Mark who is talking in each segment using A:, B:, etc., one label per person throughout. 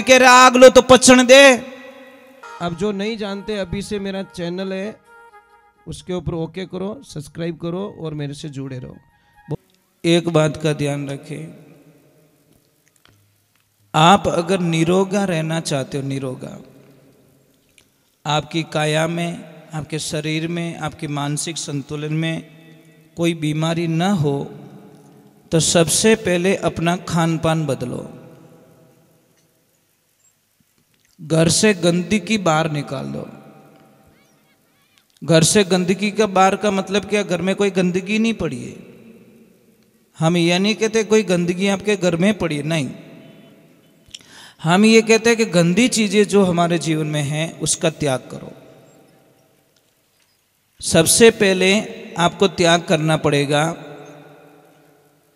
A: कह रहा आग लो तो पचन दे।
B: अब जो नहीं जानते, अभी से मेरा चैनल है, उसके ऊपर ओके करो, सब्सक्राइब करो और मेरे से जुड़े रहो।
A: एक बात का ध्यान रखें, आप अगर निरोगा रहना चाहते हो, निरोगा आपकी काया में, आपके शरीर में, आपके मानसिक संतुलन में कोई बीमारी न हो, तो सबसे पहले अपना खान पान बदलो। घर से गंदगी बाहर निकाल दो। घर से गंदगी का बाहर का मतलब क्या? घर में कोई गंदगी नहीं पड़ी है। हम ये नहीं कहते कोई गंदगी आपके घर में पड़ी है, नहीं। हम ये कहते हैं कि गंदी चीजें जो हमारे जीवन में हैं उसका त्याग करो। सबसे पहले आपको त्याग करना पड़ेगा।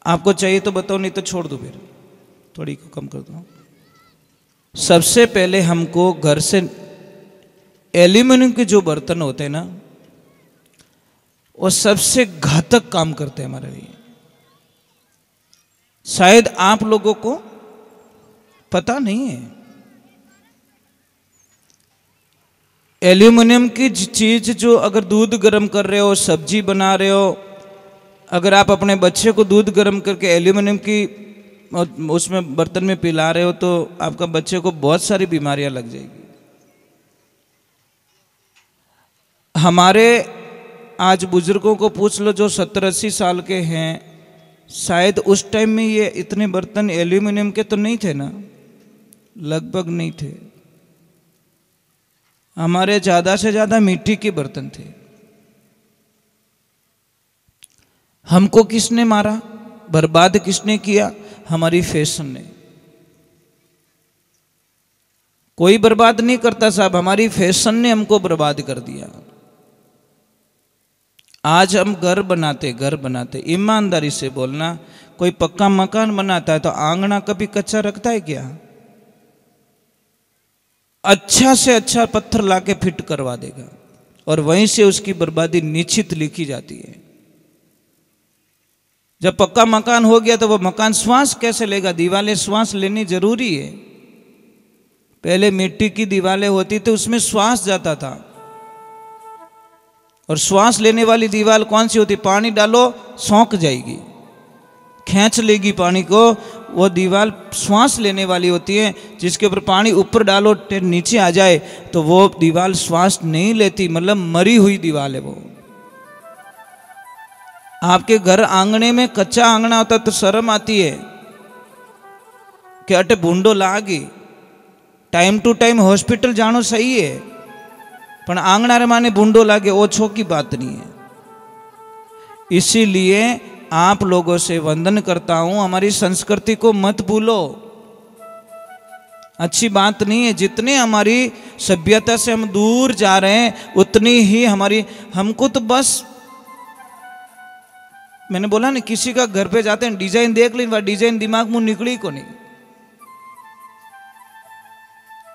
A: आपको चाहिए तो बताओ, नहीं तो छोड़ दो, फिर थोड़ी को कम कर दो। सबसे पहले हमको घर से एल्यूमिनियम के जो बर्तन होते हैं ना, वो सबसे घातक काम करते हैं हमारे लिए। शायद आप लोगों को पता नहीं है। एल्यूमिनियम की चीज जो, अगर दूध गर्म कर रहे हो, सब्जी बना रहे हो, अगर आप अपने बच्चे को दूध गर्म करके एल्यूमिनियम की उसमें बर्तन में पिला रहे हो, तो आपका बच्चे को बहुत सारी बीमारियां लग जाएगी। हमारे आज बुजुर्गों को पूछ लो जो 70-80 साल के हैं, शायद उस टाइम में ये इतने बर्तन एल्यूमिनियम के तो नहीं थे ना, लगभग नहीं थे। हमारे ज्यादा से ज्यादा मिट्टी के बर्तन थे। हमको किसने मारा, बर्बाद किसने किया? हमारी फैशन ने। कोई बर्बाद नहीं करता साहब, हमारी फैशन ने हमको बर्बाद कर दिया। आज हम घर बनाते, ईमानदारी से बोलना, कोई पक्का मकान बनाता है तो आंगना कभी कच्चा रखता है क्या? अच्छा से अच्छा पत्थर लाके फिट करवा देगा, और वहीं से उसकी बर्बादी निश्चित लिखी जाती है। जब पक्का मकान हो गया तो वो मकान श्वास कैसे लेगा? दीवारें श्वास लेनी जरूरी है। पहले मिट्टी की दीवारें होती थी, उसमें श्वास जाता था। और श्वास लेने वाली दीवार कौन सी होती? पानी डालो सौंक जाएगी, खींच लेगी पानी को। वो दीवार श्वास लेने वाली होती है, जिसके ऊपर पानी ऊपर डालो नीचे आ जाए तो वो दीवार श्वास नहीं लेती, मतलब मरी हुई दीवार है वो। आपके घर आंगने में कच्चा आंगना होता तो शर्म आती है कि अटे बूंडो लागी। टाइम टू टाइम हॉस्पिटल जानो सही है, पर आंगना रे माने बूंडो लागे ओछो की बात नहीं है। इसीलिए आप लोगों से वंदन करता हूं, हमारी संस्कृति को मत भूलो। अच्छी बात नहीं है। जितने हमारी सभ्यता से हम दूर जा रहे हैं, उतनी ही हमको तो बस, मैंने बोला ना, किसी का घर पे जाते हैं डिजाइन देख ली, वह डिजाइन दिमाग में निकली को नहीं।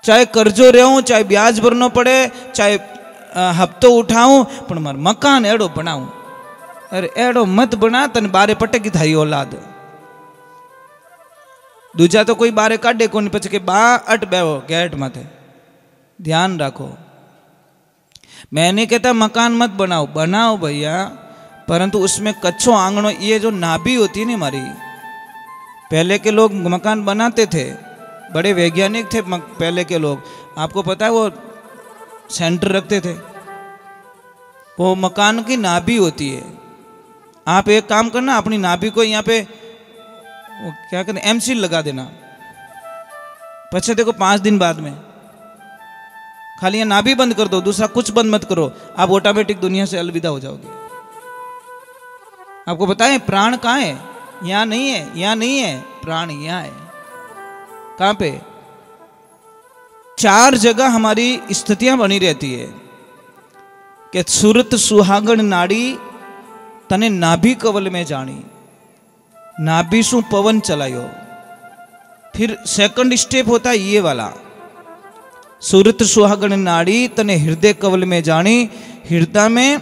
A: चाहे कर्जो रहूं, चाहे ब्याज भरना पड़े, चाहे हफ्तो उठाऊं, पर मार मकान एड़ो बनाऊं। अरे एड़ो मत बना, तन बारे पटकी थारी औलाद। दूजा तो कोई बारे काढ़े को नहीं, पछे के बा अट बेहो गेट माथे। ध्यान रखो, मैं नहीं कहता मकान मत बनाओ, बनाओ भैया, परंतु उसमें कच्चो आंगनो, ये जो नाभि होती है ना हमारी, पहले के लोग मकान बनाते थे, बड़े वैज्ञानिक थे पहले के लोग। आपको पता है वो सेंटर रखते थे, वो मकान की नाभि होती है। आप एक काम करना, अपनी नाभि को यहाँ पे वो क्या कहते हैं, एमसील लगा देना। पछे देखो 5 दिन बाद में खाली यहाँ नाभि बंद कर दो, दूसरा कुछ बंद मत करो, आप ऑटोमेटिक दुनिया से अलविदा हो जाओगे। आपको पता है प्राण कहाँ है? यहाँ नहीं है, यहाँ नहीं है, प्राण यहाँ है। कहाँ पे? 4 जगह हमारी स्थितियां बनी रहती है कि सुरत सुहागण नाड़ी तने नाभि कवल में जानी, नाभि सु पवन चलायो। फिर सेकंड स्टेप होता है ये वाला, सुरत सुहागण नाड़ी तने हृदय कवल में जानी, हृदय में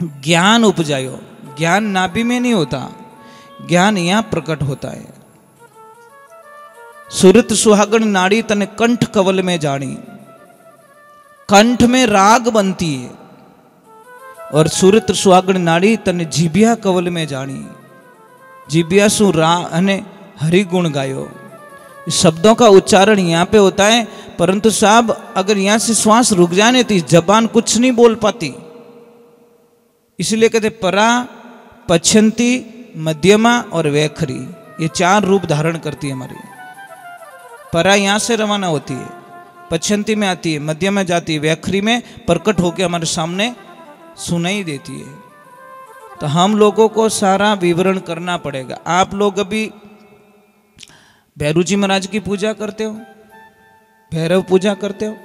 A: ज्ञान उपजायो। ज्ञान नाभि में नहीं होता, ज्ञान यहां प्रकट होता है। सुरत सुहागण नाड़ी तने कंठ कवल में जानी, कंठ में राग बनती है। और सुरत सुहागण नाड़ी तने जीबिया कवल में जानी, जीबिया सु रा अने हरि गुण गायो। शब्दों का उच्चारण यहाँ पे होता है, परंतु साहब अगर यहाँ से श्वास रुक जाने तो जबान कुछ नहीं बोल पाती। इसलिए कहते परा, पछंती, मध्यमा और वैखरी, ये 4 रूप धारण करती है हमारी। परा यहाँ से रवाना होती है, पछंती में आती है, मध्यमा में जाती है, वैखरी में प्रकट होकर हमारे सामने सुनाई देती है। तो हम लोगों को सारा विवरण करना पड़ेगा। आप लोग अभी भैरू जी महाराज की पूजा करते हो, भैरव पूजा करते हो,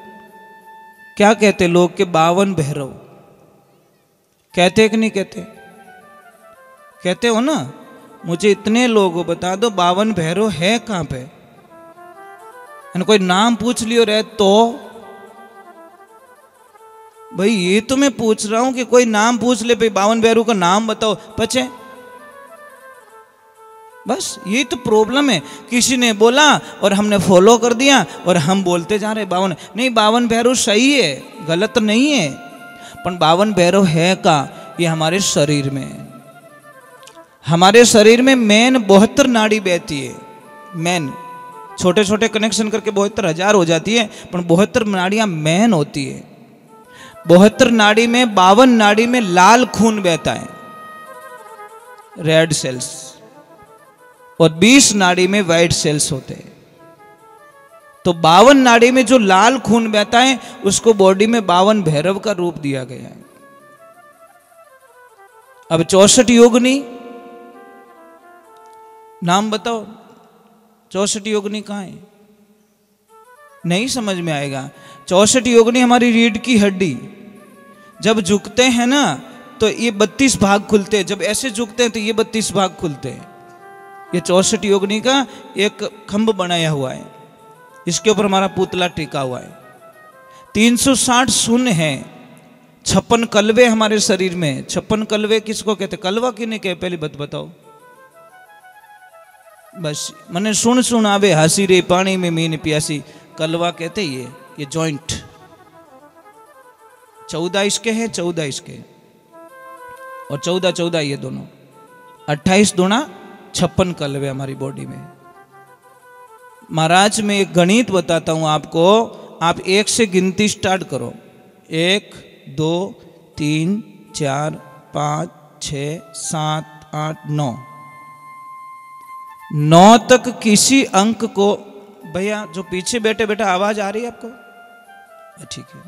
A: क्या कहते लोग के 52 भैरव कहते कि नहीं कहते? कहते हो ना? मुझे इतने लोग बता दो 52 भैरव है कहां पे? कोई नाम पूछ लियो रहे तो भाई ये तो मैं पूछ रहा हूं कि कोई नाम पूछ ले, भाई 52 भैरव का नाम बताओ, पचे बस यही तो प्रॉब्लम है। किसी ने बोला और हमने फॉलो कर दिया और हम बोलते जा रहे 52 नहीं, 52 भैरव सही है, गलत नहीं है, पर 52 भैरव है का? ये हमारे शरीर में, हमारे शरीर में मेन 72 नाड़ी बहती है। मेन छोटे छोटे कनेक्शन करके 72,000 हो जाती है, पर 72 नाड़ियां मेन होती है। 72 नाड़ी में 52 नाड़ी में लाल खून बहता है, रेड सेल्स, और 20 नाड़ी में व्हाइट सेल्स होते हैं। तो 52 नाड़ी में जो लाल खून बहता है उसको बॉडी में 52 भैरव का रूप दिया गया है। अब 64 योगिनी नाम बताओ, 64 योगिनी कहां है? नहीं समझ में आएगा। 64 योगिनी हमारी रीढ़ की हड्डी, जब झुकते हैं ना तो ये 32 भाग खुलते हैं, जब ऐसे झुकते हैं तो ये 32 भाग खुलते हैं। ये 64 योगिनी का एक खंभ बनाया हुआ है, इसके ऊपर हमारा पुतला टिका हुआ है। 360 शून्य है, 56 कलवे हमारे शरीर में। 56 कलवे किसको कहते? कलवा किन्हें कहे पहले बताओ? बस मने सुन सुन आवे हंसी रे पानी में मीन प्यासी, कलवा कहते ये जॉइंट। 14 इसके हैं, 14 इसके, और 14 ये दोनों, 28 दूना 56 कलवे हमारी बॉडी में। महाराज मैं एक गणित बताता हूं आपको, आप 1 से गिनती स्टार्ट करो। 1 2 3 4 5 6 7 8 9 9 तक किसी अंक को, भैया जो पीछे बैठे बैठे आवाज आ रही है आपको? ठीक है।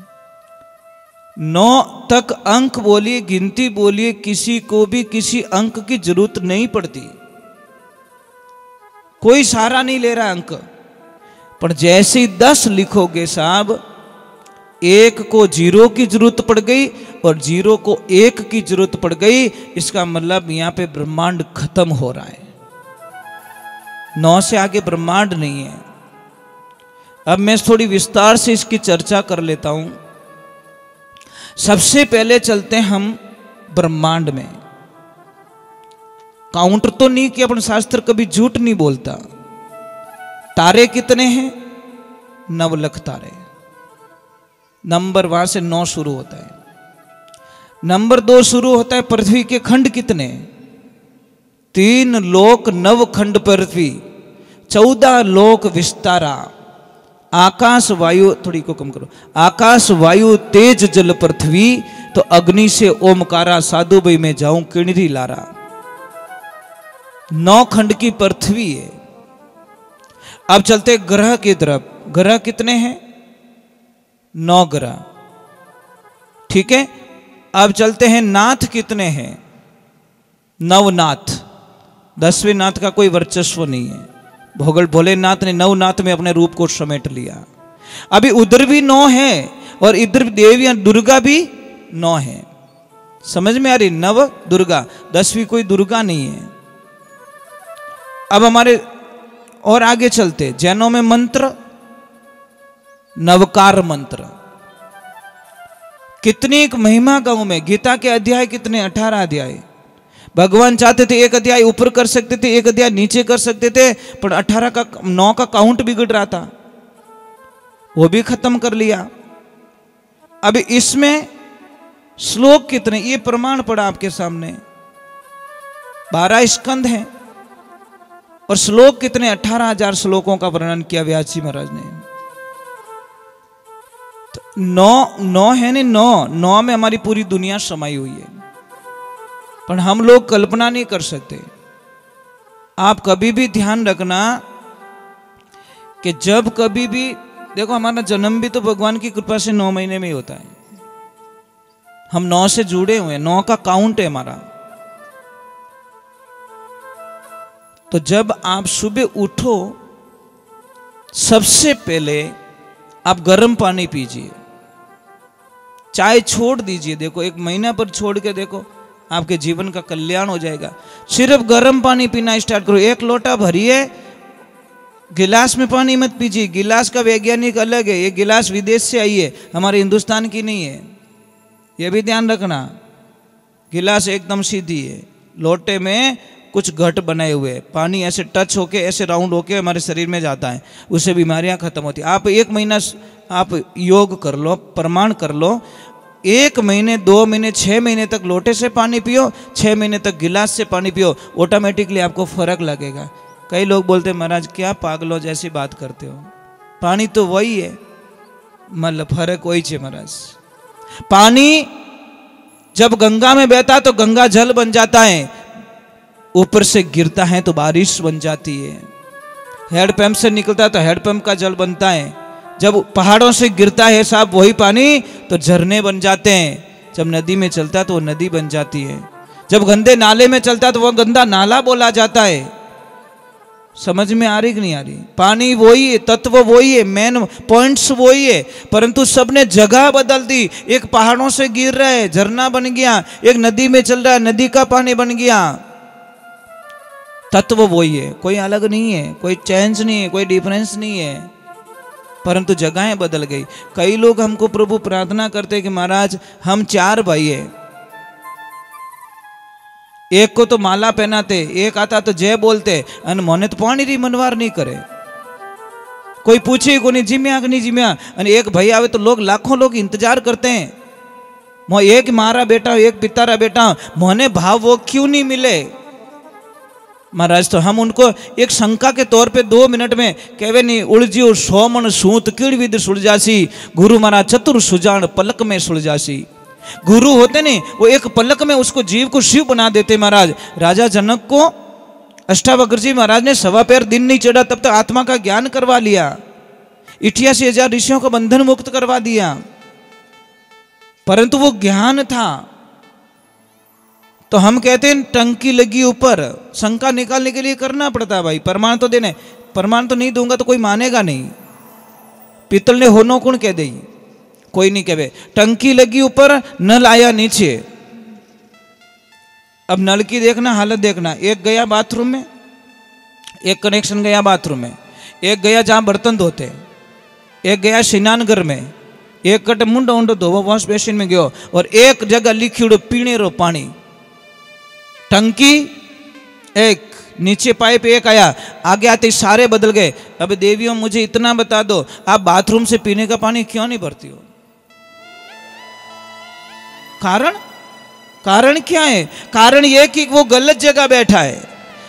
A: 9 तक अंक बोलिए, गिनती बोलिए, किसी को भी किसी अंक की जरूरत नहीं पड़ती, कोई सहारा नहीं ले रहा अंक। पर जैसे ही 10 लिखोगे साहब, 1 को 0 की जरूरत पड़ गई और 0 को 1 की जरूरत पड़ गई, इसका मतलब यहां पे ब्रह्मांड खत्म हो रहा है। 9 से आगे ब्रह्मांड नहीं है। अब मैं थोड़ी विस्तार से इसकी चर्चा कर लेता हूं। सबसे पहले चलते हैं हम ब्रह्मांड में। काउंट तो नहीं किया, अपन शास्त्र कभी झूठ नहीं बोलता। तारे कितने हैं? 9 लाख तारे। नंबर वहां से 9 शुरू होता है। नंबर 2 शुरू होता है पृथ्वी के खंड कितने? 3 लोक 9 खंड पृथ्वी, 14 लोक विस्तारा। आकाश वायु, थोड़ी को कम करो, आकाश वायु तेज जल पृथ्वी, तो अग्नि से ओमकारा, साधु भाई में जाऊं किणरी लारा। 9 खंड की पृथ्वी है। अब चलते ग्रह की तरफ। ग्रह कितने हैं? 9 ग्रह, ठीक है। अब चलते हैं नाथ कितने हैं? 9 नाथ। 10वें नाथ का कोई वर्चस्व नहीं है। भोलेनाथ ने 9 नाथ में अपने रूप को समेट लिया। अभी उधर भी 9 है और इधर देवियां दुर्गा भी 9 है। समझ में आ रही? 9 दुर्गा, 10वीं कोई दुर्गा नहीं है। अब हमारे और आगे चलते, जैनों में मंत्र नवकार मंत्र। कितनी एक महिमा गांव में, गीता के अध्याय कितने? 18 अध्याय। भगवान चाहते थे एक अध्याय ऊपर कर सकते थे, एक अध्याय नीचे कर सकते थे, पर 18 का 9 का काउंट बिगड़ रहा था, वो भी खत्म कर लिया। अब इसमें श्लोक कितने, ये प्रमाण पड़ा आपके सामने, 12 स्कंद हैं और श्लोक कितने, 18,000 श्लोकों का वर्णन किया व्यास जी महाराज ने। तो 9 है नहीं, 9 में हमारी पूरी दुनिया समाई हुई है, पर हम लोग कल्पना नहीं कर सकते। आप कभी भी ध्यान रखना कि जब कभी भी देखो, हमारा जन्म भी तो भगवान की कृपा से 9 महीने में ही होता है। हम 9 से जुड़े हुए हैं, 9 का काउंट है हमारा। तो जब आप सुबह उठो, सबसे पहले आप गर्म पानी पीजिए, चाय छोड़ दीजिए। देखो 1 महीना पर छोड़ के देखो, आपके जीवन का कल्याण हो जाएगा। सिर्फ गर्म पानी पीना स्टार्ट करो, 1 लोटा भरिए, गिलास में पानी मत पीजिए। गिलास का वैज्ञानिक अलग है, ये गिलास विदेश से आई है, हमारे हिंदुस्तान की नहीं है, ये भी ध्यान रखना। गिलास एकदम सीधी है, लोटे में कुछ घट बनाए हुए, पानी ऐसे टच होके, ऐसे राउंड होके हमारे शरीर में जाता है, उससे बीमारियां खत्म होती है। आप 1 महीना आप योग कर लो, प्रमाण कर लो, 1 महीने 2 महीने 6 महीने तक लोटे से पानी पियो, 6 महीने तक गिलास से पानी पियो, ऑटोमेटिकली आपको फर्क लगेगा। कई लोग बोलते हैं महाराज क्या पागलों जैसी बात करते हो, पानी तो वही है, मतलब फर्क वही है महाराज। पानी जब गंगा में बहता है तो गंगा जल बन जाता है, ऊपर से गिरता है तो बारिश बन जाती है। हैंडपंप से निकलता है तो हैंडपंप का जल बनता है। जब पहाड़ों से गिरता है साहब वही पानी तो झरने बन जाते हैं। जब नदी में चलता है तो वो नदी बन जाती है। जब गंदे नाले में चलता है तो वह गंदा नाला बोला जाता है। समझ में आ रही कि नहीं आ रही? पानी वही है, तत्व वही है, मेन पॉइंट्स वही है, परंतु सबने जगह बदल दी। एक पहाड़ों से गिर रहा है झरना बन गया, एक नदी में चल रहा है नदी का पानी बन गया। तत्व वही है, कोई अलग नहीं है, कोई चेंज नहीं है, कोई डिफरेंस नहीं है, परंतु जगहें बदल गई। कई लोग हमको प्रभु प्रार्थना करते कि महाराज हम 4 भाई हैं, एक को तो माला पहनाते, एक आता तो जय बोलते, अन मोने तो पानी री मनवार नहीं करे, कोई पूछे को नहीं जिम्या कि नहीं जिम्या। अने एक भाई आवे तो लोग लाखों लोग इंतजार करते हैं, मो एक मारा बेटा एक पितारा बेटा, मोने भाव वो क्यों नहीं मिले महाराज। तो हम उनको एक शंका के तौर पे 2 मिनट में कहवे नहीं, उलझियो 100 मन सूत किड़ विद सुलझासी, गुरु मारा चतुर सुजान पलक में सुलझासी। गुरु होते नहीं, वो एक पलक में उसको जीव को शिव बना देते महाराज। राजा जनक को अष्टावक्र जी महाराज ने 1.25 पैर दिन नहीं चढ़ा तब तक आत्मा का ज्ञान करवा लिया, 88,000 ऋषियों का बंधन मुक्त करवा दिया, परंतु वो ज्ञान था। तो हम कहते हैं टंकी लगी ऊपर, शंका निकालने के लिए करना पड़ता है भाई, प्रमाण तो देने, प्रमाण तो नहीं दूंगा तो कोई मानेगा नहीं। पीतल ने होनो कौन कह दे, कोई नहीं कहे। टंकी लगी ऊपर, नल आया नीचे। अब नल की देखना हालत देखना, एक गया बाथरूम में, एक कनेक्शन गया बाथरूम में, एक गया जहां बर्तन धोते, एक गया स्नानघर में, एक कट मुंडो उंडो धोवो वॉश बेसिन में गयो, और एक जगह लिक्विड पीने रो पानी। टंकी एक, नीचे पाइप एक आया, आगे आते सारे बदल गए। अब देवियों मुझे इतना बता दो, आप बाथरूम से पीने का पानी क्यों नहीं भरती हो? कारण क्या है? कारण यह कि वो गलत जगह बैठा है।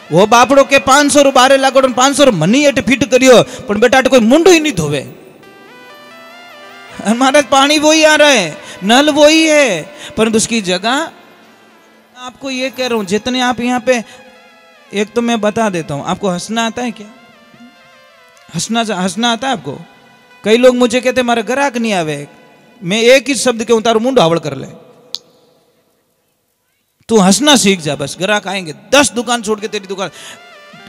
A: वो बापड़ो के 500 रू 12 लाख 500 मनी एट फिट करियो, पर बेटा कोई मुंडो ही नहीं धोवे। हमारा पानी वही आ रहा है, नल वही है, परंतु उसकी जगह। आपको ये कह रहा हूं, जितने आप यहाँ पे, एक तो मैं बता देता हूं, आपको हंसना आता है क्या? हंसना आता है आपको? कई लोग मुझे कहते हमारा ग्राहक नहीं आवे, मैं एक ही शब्द के तारू मुंड हावड़ कर ले, तू हंसना सीख जा, बस ग्राहक आएंगे। 10 दुकान छोड़ के तेरी दुकान,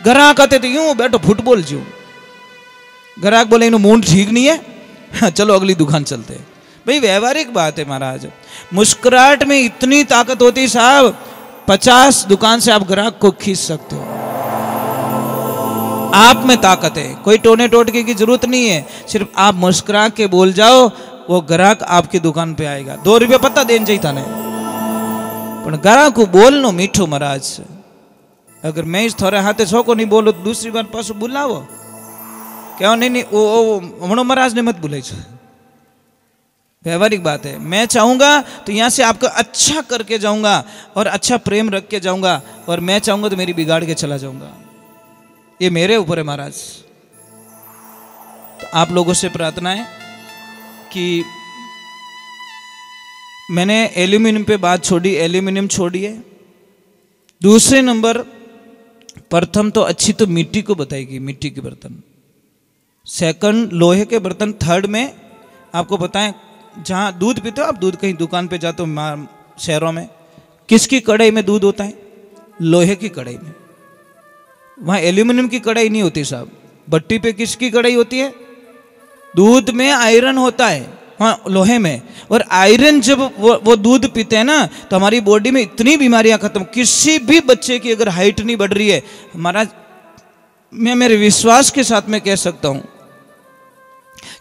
A: ग्राहक आते तो यूं बैठो फुटबॉल जो, ग्राहक बोले इन्हों मूड ठीक नहीं है, चलो अगली दुकान चलते। भाई व्यवहारिक बात है महाराज, मुस्कुराहट में इतनी ताकत होती साहब, 50 दुकान से आप ग्राहक को खींच सकते हो। आप में ताकत है, कोई टोने टोटके की जरूरत नहीं है, सिर्फ आप मुस्कुरा के बोल जाओ, वो ग्राहक आपकी दुकान पे आएगा। 2 रुपये पता देन चाहिए था ने, पण गरा को बोलनो मीठो महाराज। अगर मैं इस थोड़े हाथे छोको नहीं बोलो तो दूसरी बार पासो बुलावो क्या नहीं ओ हमणो महाराज ने मत बुलाई। व्यवहारिक बात है। मैं चाहूंगा तो यहाँ से आपको अच्छा करके जाऊंगा और अच्छा प्रेम रख के जाऊंगा, और मैं चाहूंगा तो मेरी बिगाड़ के चला जाऊंगा। ये मेरे ऊपर है महाराज। तो आप लोगों से प्रार्थना है कि मैंने एल्यूमिनियम पे बात छोड़ी, एल्यूमिनियम छोड़िए। दूसरे नंबर, प्रथम तो अच्छी तो मिट्टी को बताएगी, मिट्टी के बर्तन। सेकंड लोहे के बर्तन। थर्ड में आपको बताएं, जहाँ दूध पीते हो आप, दूध कहीं दुकान पे जाते हो शहरों में, किसकी कढ़ाई में दूध होता है? लोहे की कढ़ाई में। वहाँ एल्यूमिनियम की कढ़ाई नहीं होती साहब। भट्टी पे किसकी कढ़ाई होती है? दूध में आयरन होता है, हाँ लोहे में। और आयरन जब वो दूध पीते हैं ना तो हमारी बॉडी में इतनी बीमारियां खत्म। किसी भी बच्चे की अगर हाइट नहीं बढ़ रही है, हमारा, मैं मेरे विश्वास के साथ में कह सकता हूं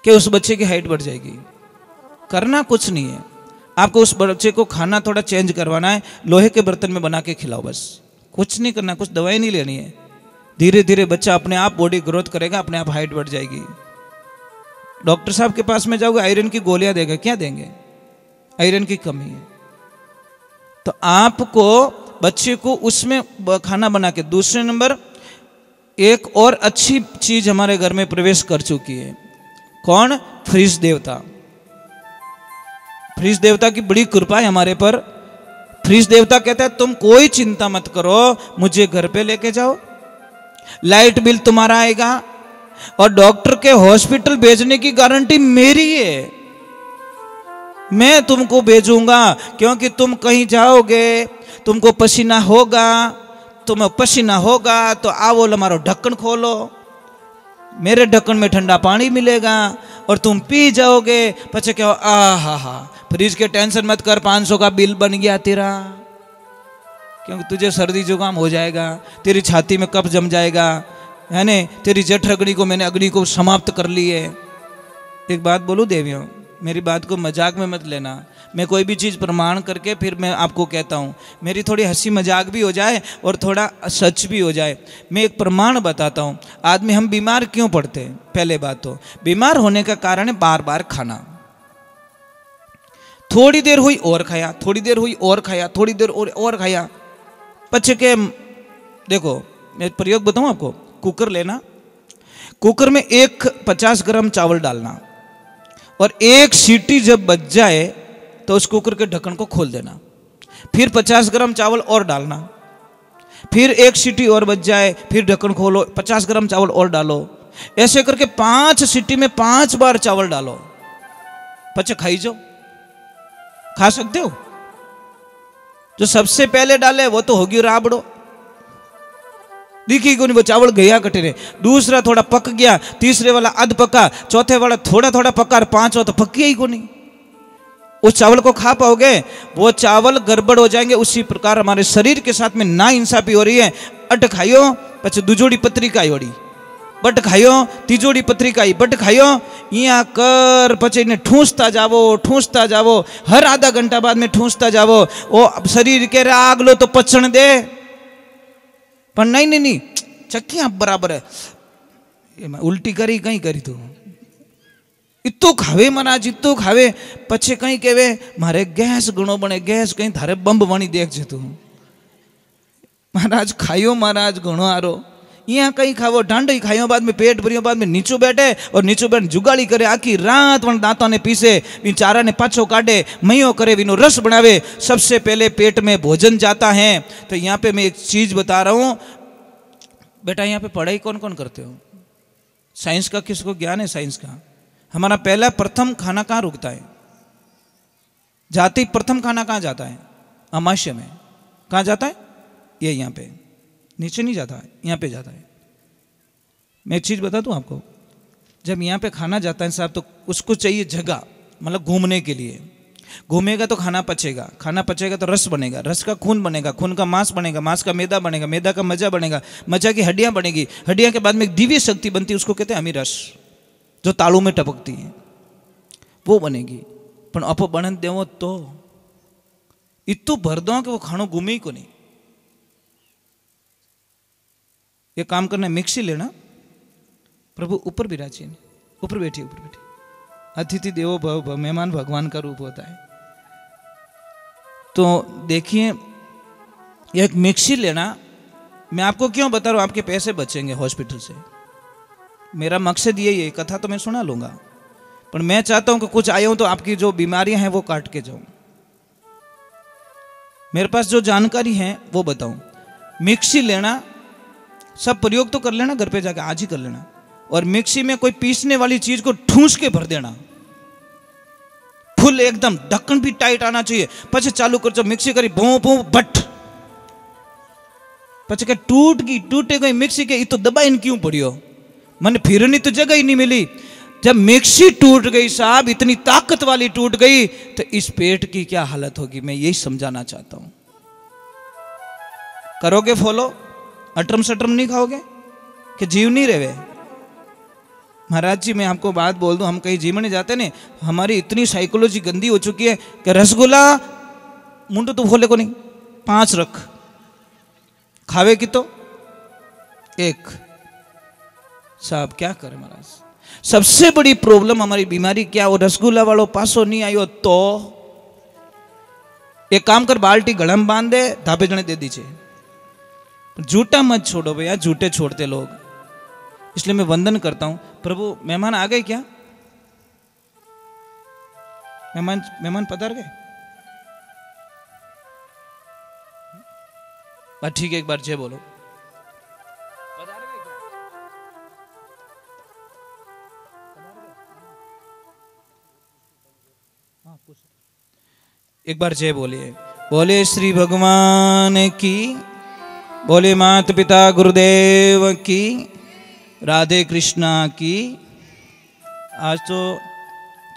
A: कि उस बच्चे की हाइट बढ़ जाएगी। करना कुछ नहीं है, आपको उस बच्चे को खाना थोड़ा चेंज करवाना है, लोहे के बर्तन में बना के खिलाओ बस। कुछ नहीं करना, कुछ दवाई नहीं लेनी है। धीरे धीरे बच्चा अपने आप बॉडी ग्रोथ करेगा, अपने आप हाइट बढ़ जाएगी। डॉक्टर साहब के पास में जाओगे, आयरन की गोलियां देगा, क्या देंगे? आयरन की कमी है। तो आपको बच्चे को उसमें खाना बना के। दूसरे नंबर, एक और अच्छी चीज हमारे घर में प्रवेश कर चुकी है। कौन? फ्रिज देवता। फ्रिज देवता की बड़ी कृपा है हमारे पर। फ्रिज देवता कहता है तुम कोई चिंता मत करो, मुझे घर पे लेके जाओ, लाइट बिल तुम्हारा आएगा और डॉक्टर के हॉस्पिटल भेजने की गारंटी मेरी है। मैं तुमको भेजूंगा, क्योंकि तुम कहीं जाओगे, तुमको पसीना होगा, तुम्हें पसीना होगा तो आओ हमारा ढक्कन खोलो, मेरे ढक्कन में ठंडा पानी मिलेगा और तुम पी जाओगे। पचे क्या, हा फ्रिज के टेंशन मत कर, 500 का बिल बन गया तेरा, क्योंकि तुझे सर्दी जुकाम हो जाएगा, तेरी छाती में कफ जम जाएगा, है ने, तेरी जठ अग्नि को मैंने अग्नि को समाप्त कर ली है। एक बात बोलूं देवियों, मेरी बात को मजाक में मत लेना। मैं कोई भी चीज़ प्रमाण करके फिर मैं आपको कहता हूँ, मेरी थोड़ी हंसी मजाक भी हो जाए और थोड़ा सच भी हो जाए। मैं एक प्रमाण बताता हूँ। आदमी हम बीमार क्यों पड़ते हैं? पहले बात तो बीमार होने का कारण है बार बार खाना। थोड़ी देर हुई और खाया, थोड़ी देर हुई और खाया, थोड़ी देर और खाया। पचे के देखो, मैं प्रयोग बताऊँ आपको। कुकर लेना, कुकर में 50 ग्राम चावल डालना और एक सीटी जब बज जाए तो उस कुकर के ढक्कन को खोल देना। फिर 50 ग्राम चावल और डालना, फिर एक सीटी और बज जाए, फिर ढक्कन खोलो, 50 ग्राम चावल और डालो। ऐसे करके 5 सीटी में 5 बार चावल डालो। पचे खाई जाओ, खा सकते हो। जो सबसे पहले डाले वो तो होगी राबड़ो, दिखी को नहीं, वो चावल गया कटे रे। दूसरा थोड़ा पक गया, तीसरे वाला अध पका, चौथे वाला थोड़ा थोड़ा पका, और पांचवा तो पक गया ही को नहीं। उस चावल को खा पाओगे? वो चावल गड़बड़ हो जाएंगे। उसी प्रकार हमारे शरीर के साथ में ना इंसाफी हो रही है। अट खाइयो, पचे दुजोड़ी पत्रिका ओड़ी, बट खाइयो, तिजोड़ी पत्रिका बट खाइयो, यहाँ कर पचे इन्हें ठूसता जावो, हर आधा घंटा बाद में ठूसता जावो। वो शरीर के राग लो तो पचन दे, पर नहीं चक्की बराबर है, उल्टी करी कहीं करी तो इतो खावे महाराज, इतो खावे। पछे कहीं कहवे मारे गैस घणो बने, गैस कहीं थारे बंब बनी देख जे तू। महाराज खायो, महाराज घणो आरो। यहाँ कहीं खावो, ढांडी खायो, बाद में पेट भरियो, बाद में नीचो बैठे और नीचो बैठ जुगाड़ी करे, आखी रात वन दांतों ने पीसे, इन चारा ने पाछो काटे, मयो करे, विनो रस बनावे। सबसे पहले पेट में भोजन जाता है। तो यहाँ पे मैं एक चीज बता रहा हूँ बेटा, यहाँ पे पढ़ाई कौन कौन करते हो? साइंस का किसको ज्ञान है? साइंस का हमारा पहला प्रथम खाना कहाँ रुकता है? जाति प्रथम खाना कहाँ जाता है? अमाशय में। कहाँ जाता है? ये यहाँ पे, नीचे नहीं जाता है, यहाँ पे जाता है। मैं एक चीज़ बता दूँ आपको, जब यहाँ पे खाना जाता है साहब, तो उसको चाहिए जगह, मतलब घूमने के लिए। घूमेगा तो खाना पचेगा, खाना पचेगा तो रस बनेगा, रस का खून बनेगा, खून का मांस बनेगा, मांस का मैदा बनेगा, मैदा का मजा बनेगा, मजा की हड्डियाँ बनेगी, हड्डियाँ के बाद में एक दिव्य शक्ति बनती है, उसको कहते हैं अमीरस, जो तालू में टपकती है, वो बनेगी। पण अपो बनन देवो तो इतू भर दो कि वो खानो गुमी को नहीं। ये काम करना, मिक्सी लेना, प्रभु ऊपर विराजी, ऊपर बैठी, ऊपर बैठी। अतिथि देवो भव भव, मेहमान भगवान का रूप होता है। तो देखिए, एक मिक्सी लेना, मैं आपको क्यों बता रहा हूं, आपके पैसे बचेंगे हॉस्पिटल से। मेरा मकसद यही है, कथा तो मैं सुना लूंगा, पर मैं चाहता हूं कि कुछ आया हूं तो आपकी जो बीमारियां हैं वो काट के जाऊं। मेरे पास जो जानकारी है वो बताऊं। मिक्सी लेना, सब प्रयोग तो कर लेना, घर पे जाके आज ही कर लेना। और मिक्सी में कोई पीसने वाली चीज को ठूस के भर देना, फुल एकदम, ढक्कन भी टाइट आना चाहिए। पछे चालू कर जो मिक्सी करी, भों भों बट, पछे के टूटे गई मिक्सी के, तो दबा इन क्यों पड़ियो, मन फिरनी तो जगह ही नहीं मिली। जब मिक्सी टूट गई साहब, इतनी ताकत वाली टूट गई, तो इस पेट की क्या हालत होगी, मैं यही समझाना चाहता हूं। करोगे फॉलो, अटरम सटरम नहीं खाओगे कि जीव नहीं रहे। महाराज जी, मैं आपको बात बोल दूं, हम कहीं जीवन जाते ने, हमारी इतनी साइकोलॉजी गंदी हो चुकी है कि रसगुल्ला मुंडो तो खोले को नहीं, 5 रख, खावे की तो 1। साहब क्या करे महाराज, सबसे बड़ी प्रॉब्लम हमारी बीमारी क्या, वो रसगुल्ला वालों पासो नहीं आयो तो एक काम कर, बाल्टी गड़म बांध दे, धापे जने दे दीजिए। झूठा मत छोड़ो भैया, झूठे छोड़ते लोग। इसलिए मैं वंदन करता हूं। प्रभु, मेहमान आ गए क्या? मेहमान पधार गए? बात ठीक है, एक बार जय बोलो। पधार गए क्या? हाँ, एक बार जय बोलिए। बोले श्री भगवान की, बोले माता पिता गुरुदेव की, राधे कृष्णा की। आज तो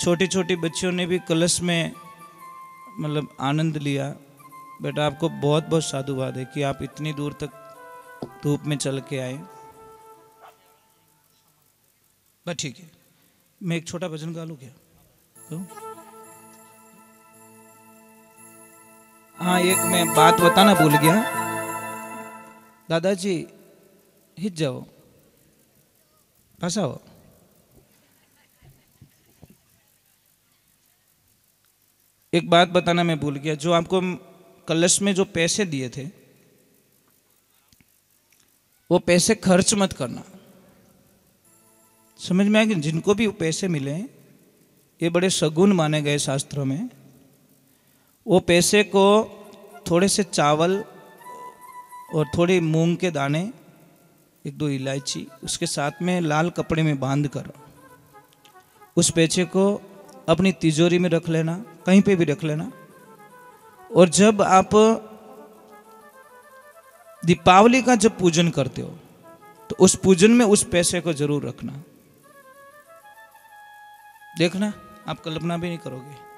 A: छोटी छोटी बच्चियों ने भी कलश में मतलब आनंद लिया। बेटा, आपको बहुत बहुत साधुवाद है कि आप इतनी दूर तक धूप में चल के आए। बस ठीक है, मैं एक छोटा भजन गा लूं क्या? तो हाँ, एक मैं बात बताना भूल गया। दादाजी हिट जाओ, फंसाओ। एक बात बताना मैं भूल गया, जो आपको कलश में जो पैसे दिए थे, वो पैसे खर्च मत करना। समझ में आया कि जिनको भी पैसे मिले, ये बड़े सगुन माने गए शास्त्रों में। वो पैसे को थोड़े से चावल और थोड़े मूंग के दाने, 1-2 इलायची, उसके साथ में लाल कपड़े में बांध कर उस पैसे को अपनी तिजोरी में रख लेना, कहीं पे भी रख लेना। और जब आप दीपावली का जब पूजन करते हो, तो उस पूजन में उस पैसे को जरूर रखना। देखना, आप कल्पना भी नहीं करोगे।